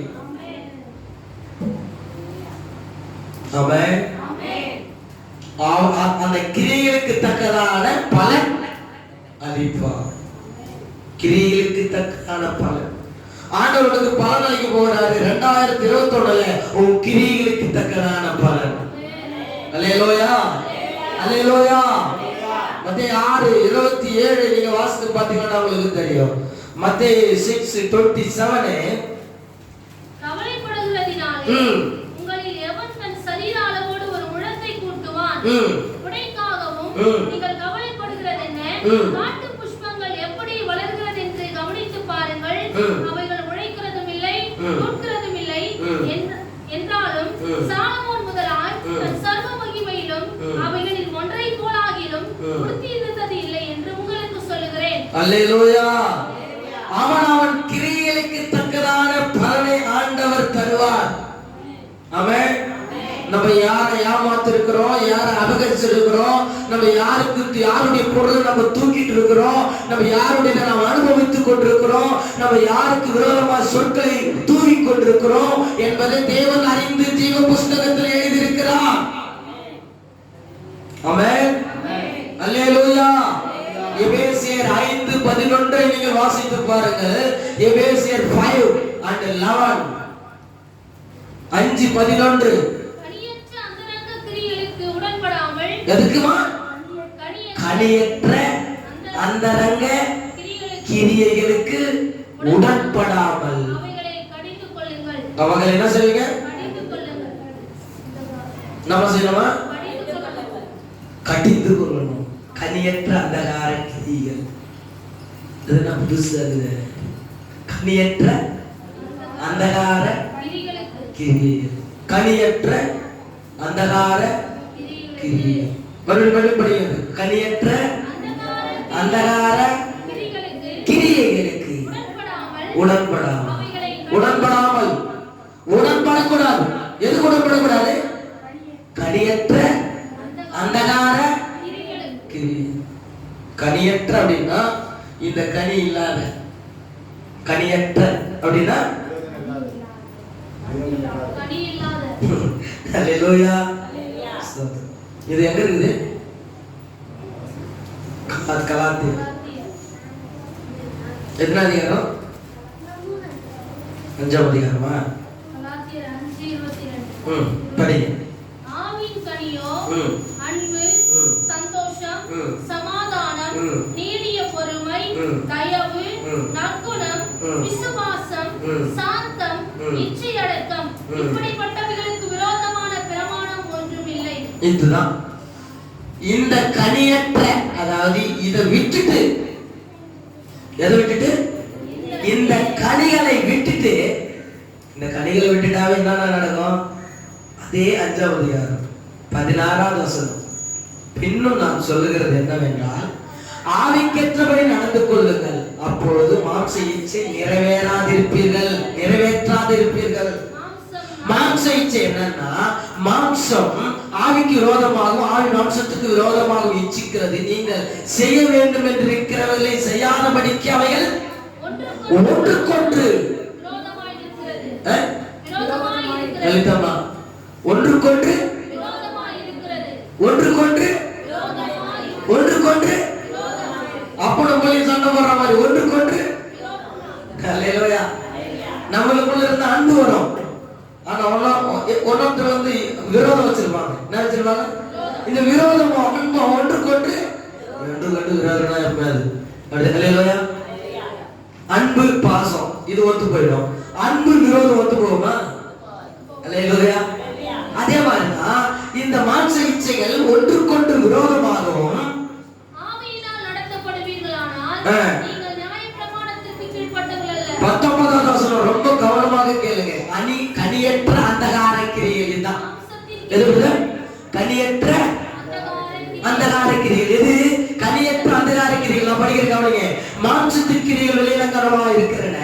அந்த கிரியைகளுக்கு தக்கதான பலன் அளிப்பார். கிரியைகளுக்கு தக்கதான பலன் ஆண்டவருக்கு பலன் அளிக்க போகிறாரு. 2021 உன் கிரியைகளுக்கு தக்கதான பலன். அல்லேலூயா, அல்லேலூயா. மத்தேயு 6:27 நீங்க வாசித்து பாத்தீங்கன்னா உங்களுக்கு தெரியும். மத்தேயு 6:27 கவலைப்படுகிறதினாலே உங்களில் எவன் தன் சரீர அளவோடு ஒரு முழத்தை கூட்டுவான்? உடைக்காகவும் நீங்கள் கவலைப்படுகிறது என்ன? காட்டு புஷ்பங்கள் எப்படி வளர்கிறது என்று கவனித்து பாருங்கள். அவைகள் உழைக்கிறதும் இல்லை, நூற்கிறதும் இல்லை. என்றாலும் சாலமோன் முதலாய் தன் சர்வ மகிமையிலும் அவைகளில் ஒன்றை போலாகிலும் உடுத்தியிருந்தது இல்லை என்று உங்களுக்கு சொல்லுகிறேன். அல்லேலூயா. அவன் கிரியைகளுக்கு தக்கதான பலனை ஆண்டவர் தருவார். ஆமென். நம்ம யாரை ஏமாத்திருக்கிறோம், யாரை அபகரிச்சிருக்கிறோம், நம்ம யாருடைய பொருளை நம்ம தூக்கிட்டு இருக்கிறோம், நம்ம யாருடைய நாம் அனுபவித்துக் கொண்டிருக்கிறோம், நம்ம யாருக்கு விரோதமாக சொற்களை தூவி கொண்டிருக்கிறோம் என்பதை தேவன் அறிந்து ஜீவ புஸ்தகத்தில் எழுதியிருக்கிறார். ஆமென். அல்லேலூயா. எபேசியர் 5:11 நீங்கள் வாசித்து பாருங்கள். எபேசியர் 5:11 5:11 கனியற்ற அந்தரங்க கிரியைகளுக்கு உடன்படாமல். எதுக்குமா? கனியற்ற அந்தரங்க கிரியைகளுக்கு உடன்படாமல் அவைகளை கடிந்து கொள்ளுங்கள். அவங்களை என்ன செய்வீங்க? கடிந்து கொள்ளுங்கள். நம்ம செய்யணுமா? கடிந்து கொள்ளுங்கள். கடிந்து கொள்ளணும். கனியற்ற அந்தகார கிரியைகள். இதுதான் புதுசா இருக்குது. கனியற்ற அந்தகார கிரியைகள். கனியற்ற அந்தகார கிரியைகள். மறுபடியும் படிக்கிறது. கனியற்ற அந்தகார கிரியைகளுக்கு உடன்படாமல். உடன்படாமல். உடன்படக்கூடாது. எதுக்கு உடன்படக்கூடாது? கனியற்ற அந்தகார கிரியை. கனியற்ற அப்படின்னா இந்த கனி இல்லாத. கனியற்ற அப்படின்னா அல்லேலூயா. இது எங்க இருக்குது? கலாத்தியர் எத்தனை அதிகாரம்? 5ஆம் அதிகாரமா? கலாத்தியர் 5:22. படிங்க. ஆவியின் கனியோ அன்பு, சந்தோஷம், சமாதானம், நீடிய பொறுமை, தயவு, நற்குணம், விசுவாசம், சாந்தம், இச்சையடக்கம். இப்படிப்பட்டவைகளுக்கு விரோதமான பிரமாணம் ஒன்றும் இல்லை. இதுதான் இந்த கனியற்ற, அதாவது இதை விட்டுட்டு, எதை விட்டுட்டு? இந்த கனிகளை விட்டுட்டு. இந்த கனிகளை விட்டுட்டாவே என்ன நடக்கும்? அதே 5ஆம் அதிகாரம் 16ஆம் வசனம். பின்னும் நான் சொல்லுகிறது என்னவென்றால், ஆவிக்கேற்றபடி நடந்து கொள்ளுங்கள், அப்பொழுது மாம்ச இச்சை நிறைவேற்றாதிருப்பீர்கள். மாம்ச இச்சை என்னன்னா, மாம்சம் ஆவிக்கு விரோதமாகவும் ஆவி மாம்சத்துக்கு விரோதமாகவும் இச்சிக்கிறது. நீங்கள் செய்ய வேண்டும் என்று இருக்கிறவர்களை செய்யாதபடிக்கு அவைகள் ஒன்றுக்கொன்று லலிதம்மா ஒன்றுக்கொன்று அப்போ நம்ம சண்டை போடுற மாதிரி ஒன்றுக்கொன்று. அல்லேலூயா. நம்மளுக்குள்ள இருந்த அன்பு வரும். ஆனா ஒன்னொருத்தர் வந்து விரோதம் வச்சிருப்பாங்க. என்ன வச்சிருப்பாங்க? இந்த விரோதம் அன்பு ஒன்றுக்கொன்று விரோதம் எப்பயாது. அல்லேலூயா. அன்பு பாசம் இது ஒத்து போயிடும். அன்பு விரோதம் ஒத்து போகுமா? அல்லேலூயா. அதே மாதிரிதான் இந்த மாம்ச இச்சைகள் ஒன்றுக்கொன்று விரோதமாகவும் ஆவியினால் நடத்தப்படுவீர்களானால் நீங்கள் நியாயப்பிரமாணத்திற்கு கீழ்ப்பட்டவர்கள் அல்ல. 19ஆம் வசனம் ரொம்ப கவனமாக கேளுங்க. கனியற்ற அந்தகார கிரியைகள் தான். எது? கனியற்ற அந்தகார கிரியைகள். எது? கனியற்ற அந்தகார கிரியைகள். நான் படிக்கிற கவனிங்க. மாம்சத்தின் கிரியைகள் வெளியிலங்கரமாக இருக்கிறன.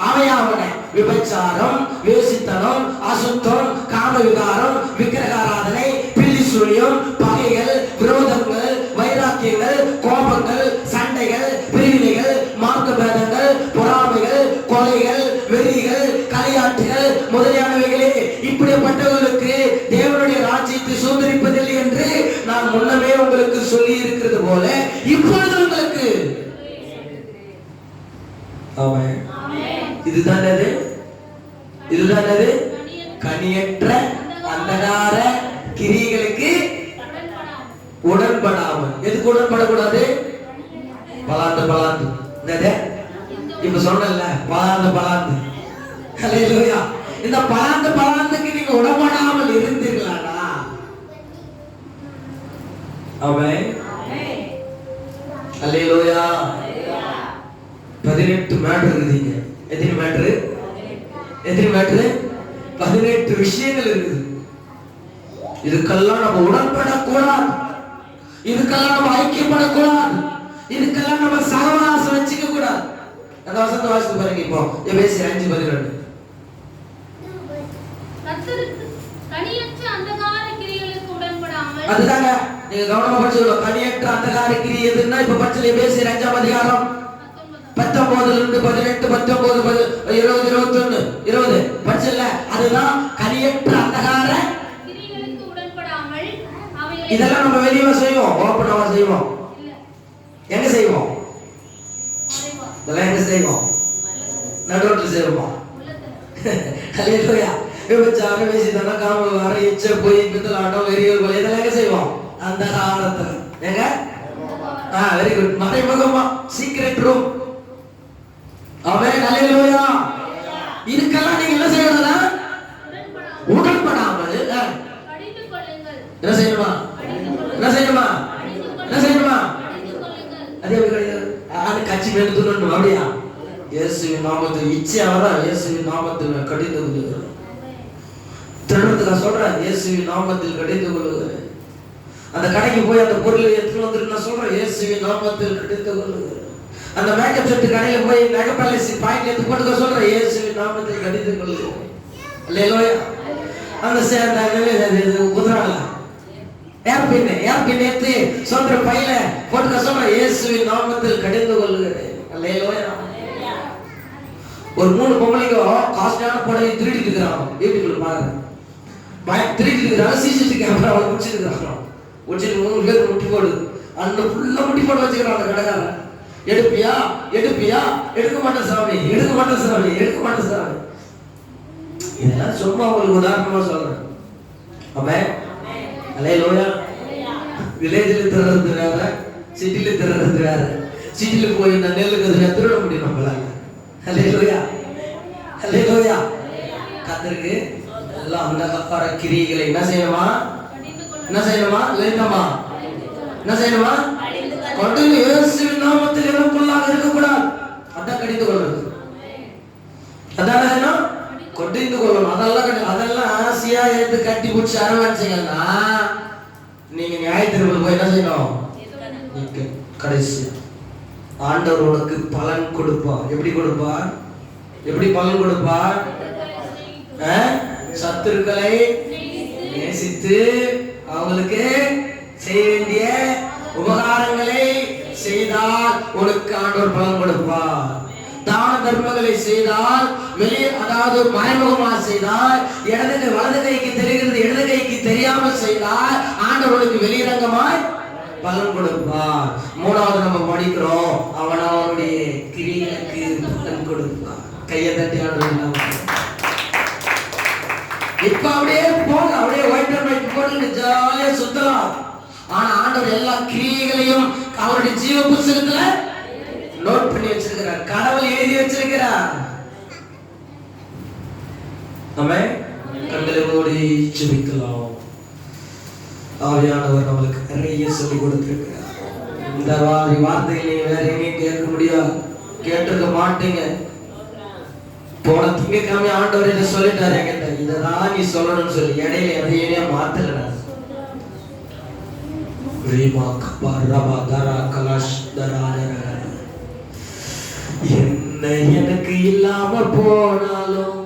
அவையாவன விபச்சாரம், வேசித்தனம், அசுத்தம், காம விகாரம், விக்கிரகாராதனை, பில்லி சூனியம், பகைகள், விரோதங்கள், வைராக்கியங்கள், கோபங்கள், சண்டைகள், பிரிவினைகள், மார்க்க பேதங்கள், பொறாமைகள், கொலைகள், வெறிகள், களியாட்டுகள் முதலியானவைகளே. இப்படிப்பட்டவர்களுக்கு தேவனுடைய ராஜ்யத்தை சுதந்திரிப்பதில்லை என்று நான் முன்னமே உங்களுக்கு சொல்லி இருக்கிறது போல இப்பொழுது உங்களுக்கு. ஆமென். இதுதான் கனியற்ற அந்தகார கிரியைகளுக்கு உடன்படாமல். எதுக்கு உடன்படக்கூடாது? பலாந்து. இப்ப சொன்னல பலாந்து. அல்லேலூயா. இந்த பலாந்துக்கு நீங்க உடன்படாமல் இருந்தீர்களா? ஆமென். அல்லேலூயா. 18 மேட்டர் இருக்குதுங்க. எத்தனை மேட்டர்? 18 விஷயங்கள் இருக்குது. இதுக்கெல்லாம் நம்ம உடன்படக்கூடாது, இதுக்கெல்லாம் நம்ம ஐக்கியப்படக்கூடாது, இதுக்கெல்லாம் நம்ம சகவாசம் வச்சுக்க கூடாது. அந்த வசனத்தை வாசித்து பாருங்க. இப்போ எபேசியர் 5:12. அதுதாங்க நீங்க கவனமா படிச்சுக்கணும். கனியற்ற அந்தகார கிரி எதுன்னா இப்ப படிச்சல எபேசியர் 5ஆம் அதிகாரம் 19 இருந்து 18 19 20 21 20 படிச்சல. அதுதான் கனியற்ற அந்தகார கிரியைகளுக்கு உடன்படாமல் அவைகளை இதெல்லாம் நம்ம வெளியவா செய்வோம், ஓபனாவா செய்வோம்? எங்க செய்வோம்? இதெல்லாம் எங்க செய்வோம்? நடுரோட்ல செய்வோம். அல்லேலூயா. விபச்சாரம், வேசித்தன, காமவிகாரம், இச்சை, பொய், பித்தலாட்டம், வெறியல் கொலை இதெல்லாம் எங்க செய்வோம்? அந்த காலத்துல. எங்க? Very good. மறைமுகமா, சீக்ரெட் ரூம். ஆமென். அல்லேலூயா. இதுக்கெல்லாம் நீங்க என்ன செய்யணும்னா உடன்படாமல் கடிந்து கொள்ளுங்கள். என்ன செய்யணுமா? என்ன செய்யணுமா? என்ன செய்யணுமா? அதே அது கட்சி மேல தூண்டணும். அப்படியா? இயேசுவின் நாமத்தில் இச்சையாவதா இயேசுவின் நாமத்தில் கடிந்து கொள்ளுகிறேன். திருடத்துக்கு நான் சொல்றேன், இயேசுவின் நாமத்தில் கடிந்து கொள்ளுகிறேன். அந்த கடைக்கு போய் அந்த பொருளை எடுத்துட்டு வந்துட்டு நான் சொல்றேன், இயேசுவின் நாமத்தில் கடிந்து கொள்ளுகிறேன். அந்த மேக்கப் செட் கடையில போய் மேக்கப் பாலிசி பாயிண்ட் எடுத்து போட்டுக்க சொல்றேன், இயேசுவின் நாமத்தில் கடிந்து கொள்ளுகிறேன். அல்லேலூயா. அந்த குதிரால ஏர்பின் எடுத்து சொல்ற பையில போட்டுக்க சொல்றேன், இயேசுவின் நாமத்தில் கடிந்து கொள்ளுகிறேன். அல்லேலூயா. ஒரு 3 பொம்பளைங்க காஸ்ட்லியான புடவை திருடிட்டு இருக்கிறாங்க. வீட்டுக்குள்ள பாருங்க, திருடிட்டு இருக்கிறாங்க. சிசிடிவி கேமராவை முடிச்சிருக்கிறாங்க. முடிச்சிட்டு 3 பேர் முட்டி போடு, அந்த ஃபுல்லா முட்டி போட்டு வச்சுக்கிறாங்க. கடைக்காரன் எடுப்பியா எடுப்பியா, எடுக்க மாட்டேன் சாமி, எடுக்க மாட்டேன் சாமி, எடுக்க மாட்டேன் சாமி. இதெல்லாம் சும்மா உங்களுக்கு உதாரணமா சொல்றேன். ஆமென். அல்லேலூயா. வில்லேஜ்ல திருடுறது வேற, சிட்டில திருடுறது வேற. சிட்டில போய் இந்த நெல்லுக்கு அதுல திருட முடியும் நம்மளால. அல்லேலூயா. அல்லேலூயா. கர்த்தருக்கு எல்லாம் அந்த கப்பார கிரியைகளை என்ன செய்யணுமா? என்ன செய்யணுமா? லேட்டமா என்ன செய்யணுமா? கொண்டு இயேசுவின் நாமத்தில் எனக்குள்ளாக இருக்க கூடாது. அதான் கடிந்து கொள்றது. அதான் என்ன? கொண்டு கொள்ளணும். அதெல்லாம் ஆசையா எடுத்து கட்டி பிடிச்சி அரவணைச்சீங்கன்னா நீங்க நியாயத்தீர்ப்பில் போய் என்ன செய்யணும்? கடைசி ஆண்டவர் உனக்கு பலன் கொடுப்பார். எப்படி கொடுப்பார்? எப்படி பலன் கொடுப்பார்? சத்துருக்களை நேசித்து அவங்களுக்கு செய்ய வேண்டிய உபகாரங்களை செய்தால் உனக்கு ஆண்டவர் பலன் கொடுப்பார். தான தர்மங்களை செய்தால் வெளியே, அதாவது மறைமுகமாக செய்தால், வலது கைக்கு தெரிகிறது இடது கைக்கு தெரியாமல் செய்தால் ஆண்டவருக்கு வெளிரங்கமாய் பலன் கொடுப்பார். 3வது நம்ம படிக்கிறோம், அவனுடைய கிரியைகளுக்கு பலன் கொடுப்பார். கையை தட்டி ஆண்டவர் இப்ப அப்படியே போங்க, அப்படியே ஒயிட் அண்ட் ஒயிட் போட்டு ஜாலியா சுத்தலாம். ஆனா ஆண்டவர் எல்லா கிரியைகளையும் அவருடைய ஜீவ புத்தகத்துல நோட் பண்ணி வச்சிருக்கிறார். கடவுள் எழுதி வச்சிருக்கிறார். நம்ம கண்களை மூடி ஜெபிக்கலாம். ஆவியானவர் நம்மளுக்கு நிறைய சொல்லி கொடுத்திருக்கிறார். இந்த வார்த்தைகளை வேற எங்கேயும் கேட்க முடியாது, கேட்டிருக்க மாட்டீங்க. போன திங்கக்கிழமை ஆண்டவர் என்ன சொல்லிட்டாரு என்கிட்ட, இததான் நீ சொல்லணும்னு சொல்லி. இடையில எதையே மாத்தல. என்ன எனக்கு இல்லாம போனாலும்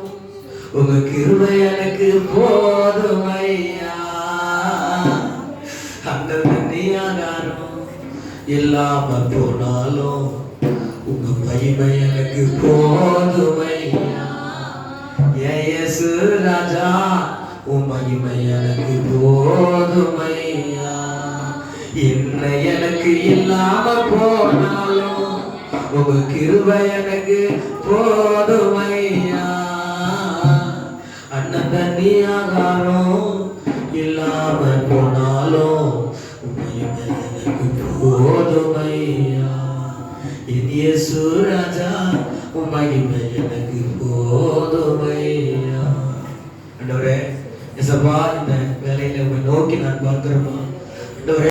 உங்க கிருபை எனக்கு போதுமையா. அந்த தண்ணியாகாரம் இல்லாம போனாலும் உங்க மகிமை எனக்கு போதுமையா. இயேசு ராஜா உன் மகிமை எனக்கு போதுமையா. என்ன எனக்கு இல்லாம போனாலும் உங்க கிருபை எனக்கு போதுமையா. அண்ணன் தண்ணி ஆகாரம் இல்லாம போனாலும் மகிமை எனக்கு போதுமையா. இயேசு ராஜா உன் மகிமை எனக்கு